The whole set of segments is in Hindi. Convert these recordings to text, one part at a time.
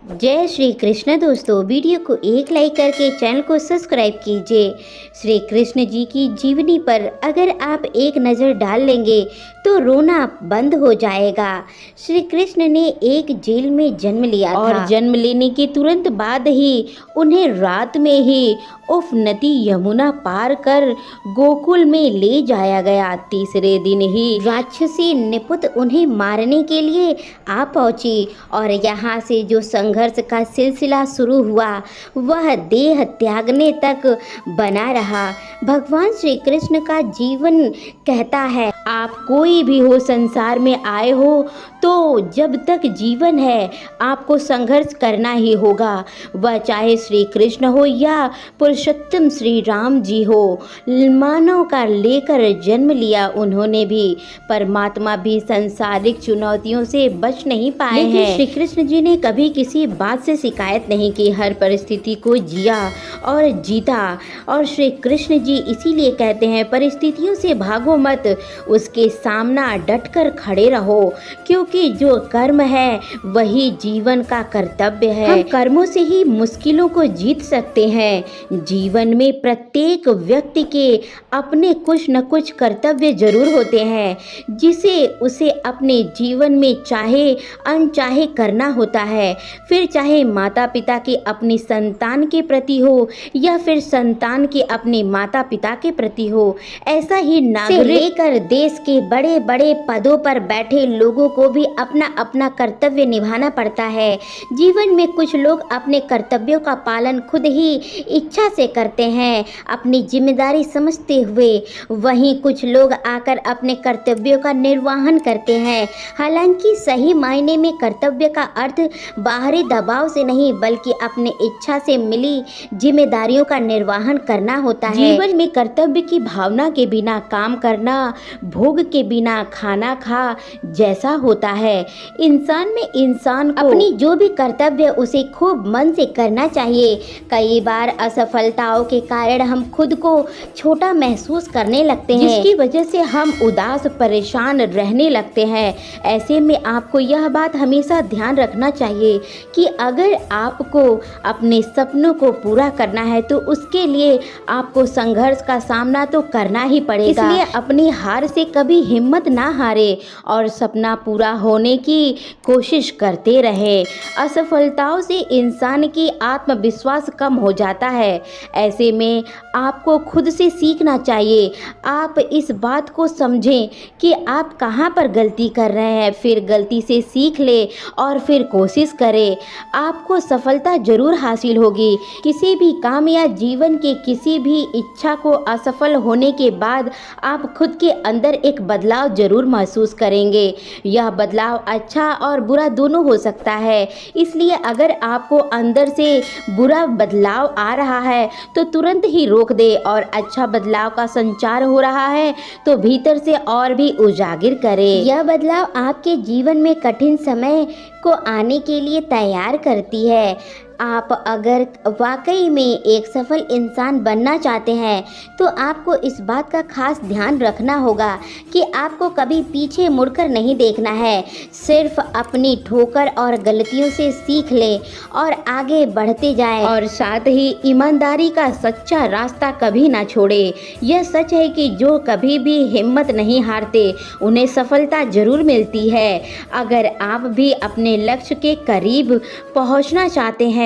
जय श्री कृष्ण दोस्तों, वीडियो को एक लाइक करके चैनल को सब्सक्राइब कीजिए। श्री कृष्ण जी की जीवनी पर अगर आप एक नज़र डाल लेंगे तो रोना बंद हो जाएगा। श्री कृष्ण ने एक जेल में जन्म लिया था और जन्म लेने के तुरंत बाद ही उन्हें रात में ही उफ नदी यमुना पार कर गोकुल में ले जाया गया। तीसरे दिन ही राक्षसी निपुत उन्हें मारने के लिए आ पहुंची और यहाँ से जो संघर्ष का सिलसिला शुरू हुआ वह देह त्यागने तक बना रहा। भगवान श्री कृष्ण का जीवन कहता है, आप कोई भी हो संसार में आए हो तो जब तक जीवन है आपको संघर्ष करना ही होगा। वह चाहे श्री कृष्ण हो या पुरुषोत्तम श्री राम जी हो। मानव का लेकर जन्म लिया उन्होंने भी, परमात्मा भी सांसारिक चुनौतियों से बच नहीं पाए हैं। श्री कृष्ण जी ने कभी किसी बात से शिकायत नहीं की, हर परिस्थिति को जिया और जीता। और श्री कृष्ण जी इसीलिए कहते हैं, परिस्थितियों से भागो मत, उसके सामना डटकर खड़े रहो, क्योंकि जो कर्म है वही जीवन का कर्तव्य है। हम कर्मों से ही मुश्किलों को जीत सकते हैं। जीवन में प्रत्येक व्यक्ति के अपने कुछ न कुछ कर्तव्य जरूर होते हैं, जिसे उसे अपने जीवन में चाहे अनचाहे करना होता है। फिर चाहे माता पिता के अपनी संतान के प्रति हो या फिर संतान के अपने माता पिता के प्रति हो, ऐसा ही नागरिक लेकर देश के बड़े बड़े पदों पर बैठे लोगों को भी अपना अपना कर्तव्य निभाना पड़ता है। जीवन में कुछ लोग अपने कर्तव्यों का पालन खुद ही इच्छा से करते हैं, अपनी जिम्मेदारी समझते हुए, वहीं कुछ लोग आकर अपने कर्तव्यों का निर्वहन करते हैं। हालांकि सही मायने में कर्तव्य का अर्थ बाहरी दबाव से नहीं बल्कि अपने इच्छा से मिली जिम्मेदारियों का निर्वहन करना होता है। जीवन में कर्तव्य की भावना के बिना काम करना भोग के बिना खाना खा जैसा होता है। इंसान में इंसान को अपनी जो भी कर्तव्य उसे खूब मन से करना चाहिए। कई बार असफलताओं के कारण हम खुद को छोटा महसूस करने लगते हैं, जिसकी वजह से हम उदास परेशान रहने लगते हैं। ऐसे में आपको यह बात हमेशा ध्यान रखना चाहिए कि अगर आपको अपने सपनों को पूरा करना है तो उसके लिए आपको संघर्ष का सामना तो करना ही पड़ेगा। इसलिए अपनी हार से कभी हिम्मत ना हारे और सपना पूरा होने की कोशिश करते रहे। असफलताओं से इंसान की आत्मविश्वास कम हो जाता है। ऐसे में आपको खुद से सीखना चाहिए। आप इस बात को समझें कि आप कहाँ पर गलती कर रहे हैं, फिर गलती से सीख ले और फिर कोशिश करें। आपको सफलता जरूर हासिल होगी। किसी भी काम या जीवन के किसी भी इच्छा को असफल होने के बाद आप खुद के अंदर एक बदलाव जरूर महसूस करेंगे। यह बदलाव अच्छा और बुरा दोनों हो सकता है। इसलिए अगर आपको अंदर से बुरा बदलाव आ रहा है तो तुरंत ही रोक दे, और अच्छा बदलाव का संचार हो रहा है तो भीतर से और भी उजागर करे। यह बदलाव आपके जीवन में कठिन समय को आने के लिए तैयार करती है। आप अगर वाकई में एक सफल इंसान बनना चाहते हैं तो आपको इस बात का खास ध्यान रखना होगा कि आपको कभी पीछे मुड़कर नहीं देखना है। सिर्फ अपनी ठोकर और गलतियों से सीख ले और आगे बढ़ते जाएं, और साथ ही ईमानदारी का सच्चा रास्ता कभी ना छोड़े। यह सच है कि जो कभी भी हिम्मत नहीं हारते उन्हें सफलता जरूर मिलती है। अगर आप भी अपने लक्ष्य के करीब पहुंचना चाहते हैं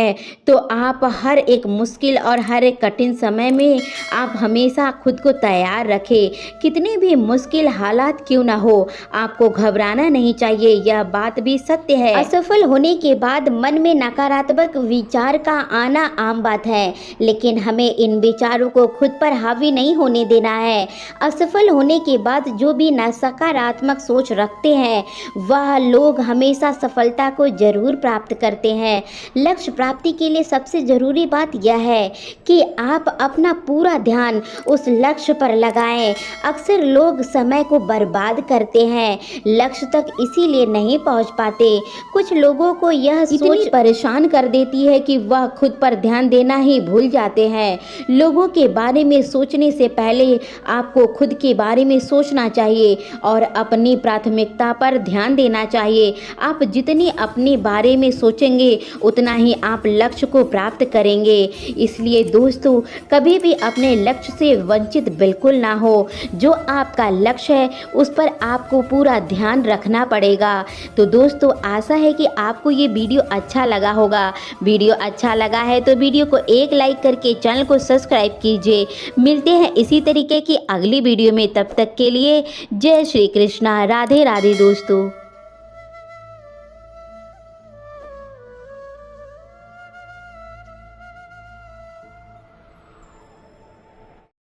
तो आप हर एक मुश्किल और हर एक कठिन समय में आप हमेशा खुद को तैयार रखें। कितने भी मुश्किल हालात क्यों ना हो, आपको घबराना नहीं चाहिए। यह बात भी सत्य है। असफल होने के बाद मन में नकारात्मक विचार का आना आम बात है, लेकिन हमें इन विचारों को खुद पर हावी नहीं होने देना है। असफल होने के बाद जो भी नकारात्मक सोच रखते हैं वह लोग हमेशा सफलता को जरूर प्राप्त करते हैं। लक्ष्य प्राप्ति के लिए सबसे ज़रूरी बात यह है कि आप अपना पूरा ध्यान उस लक्ष्य पर लगाएं। अक्सर लोग समय को बर्बाद करते हैं, लक्ष्य तक इसीलिए नहीं पहुंच पाते। कुछ लोगों को यह सोच परेशान कर देती है कि वह खुद पर ध्यान देना ही भूल जाते हैं। लोगों के बारे में सोचने से पहले आपको खुद के बारे में सोचना चाहिए और अपनी प्राथमिकता पर ध्यान देना चाहिए। आप जितनी जितनी अपने बारे में सोचेंगे उतना ही आप लक्ष्य को प्राप्त करेंगे। इसलिए दोस्तों कभी भी अपने लक्ष्य से वंचित बिल्कुल ना हो। जो आपका लक्ष्य है उस पर आपको पूरा ध्यान रखना पड़ेगा। तो दोस्तों आशा है कि आपको ये वीडियो अच्छा लगा होगा। वीडियो अच्छा लगा है तो वीडियो को एक लाइक करके चैनल को सब्सक्राइब कीजिए। मिलते हैं इसी तरीके की अगली वीडियो में, तब तक के लिए जय श्री कृष्णा, राधे राधे दोस्तों।